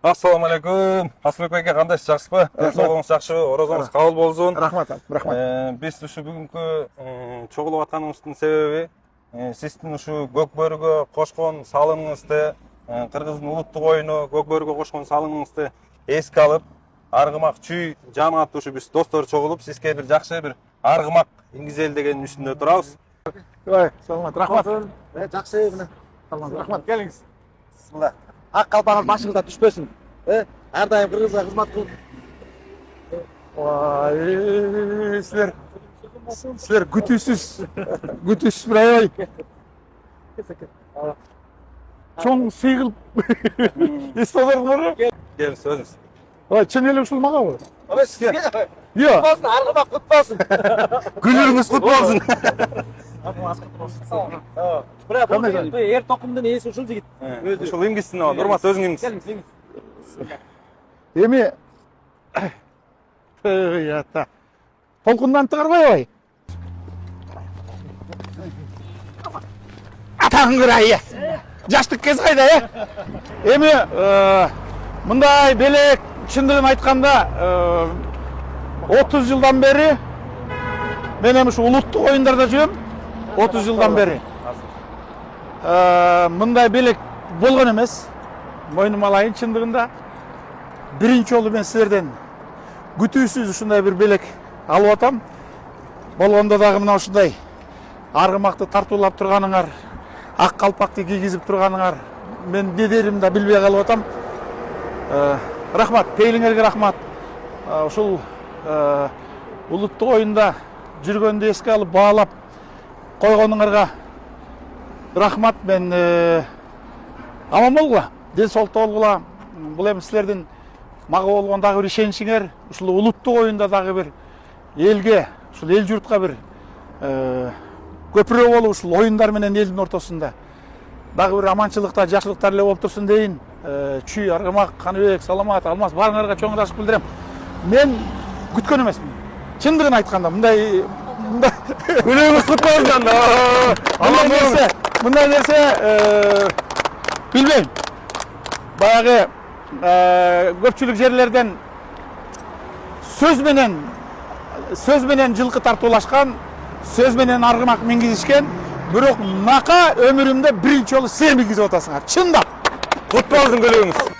Assalamu alaikum. Asылбек байке, кандайсыз, жакшысызбы? Денсаулыгыңыз жакшы, орозоңуз кабыл болсун. Рахмат, рахмат. Биз ушу бүгүнкү чогулуп атканыбыздын себеби сиздин ушу көк бөрүгө кошкон салымыңызды, кыргыздын улуттук оюну көк бөрүгө кошкон салымыңызды эске алып, аргымак чүй жамааты ушу биз достор чогулуп, сизге бир жакшы бир аргымак иңгизели дегендин үстүндө турабыз. Ой, саламат, рахмат. Жақсы міне. Рахмат, келиңиз. Бисмилла. Ақ қалпағыңыз башыңыздан түшпесін. Әрдайым қырғызға қызмат қылып. Ой, сілер күтүүсүз бір аябай. Чоң сыйгылып эстодордуңар. Кел, сөзүңүз. Ой, чын эле ушул мага го. Сізге Йо, болсын, арғымақ құт болсын. Күнүңүз кут болсун. Бірақ бұл ер тоқымдың есі ұшыл жігіт. Ушул иңгисин ал, урмат өзүң иңгис. эми ята. Толкундан тыгарбай ой. Атаң кырай. Жаштык кез кайда, Эми мындай белек чындыгын айтканда 30 жылдан бери мен эми ушу улуттук оюндарда жүрөм. 30 жылдан бери. Мындай белек болгон эмес. Мойнум алайын, чындыгында биринчи жолу мен силерден күтүүсүз ушундай бир белек алып атам. Болгондо дагы мына ушундай аргымакты тартуулап турганыңар, ак калпакты кийгизип турганыңар, мен не дерим да билбей калып атам. Рахмат, пейлиңерге рахмат. Ушул улуттук оюнда жүргөндү эске алып баалап койгонуңарга рахмат. Мен аман болгула, ден соолукта болгула. Бул эми силердин мага болгон дагы бир ишеничиңер, ушул улуттук оюнда дагы бир элге, ушул эл журтка бир көпүрө болуп, ушул оюндар менен элдин ортосунда дагы бир аманчылыкта, жакшылыктар эле болуп турсун дейин. Чүй, Аргымак, Каныбек, Саламат, Алмаз баарыңарга чоң ырахмат билдирем. Мен күткөн эмесмин. Чындыгын айтканда мындай Күнүңүз кут болсун. мындай нерсе билбейм. Баягы көпчүлүк жерлерден сөз менен жылкы тартуулашкан, сөз менен аргымак мингизишкен, бирок нака өмүрүмдө биринчи жолу сен мингизип атасыңар. Чындап. Кут болсун күнүңүз.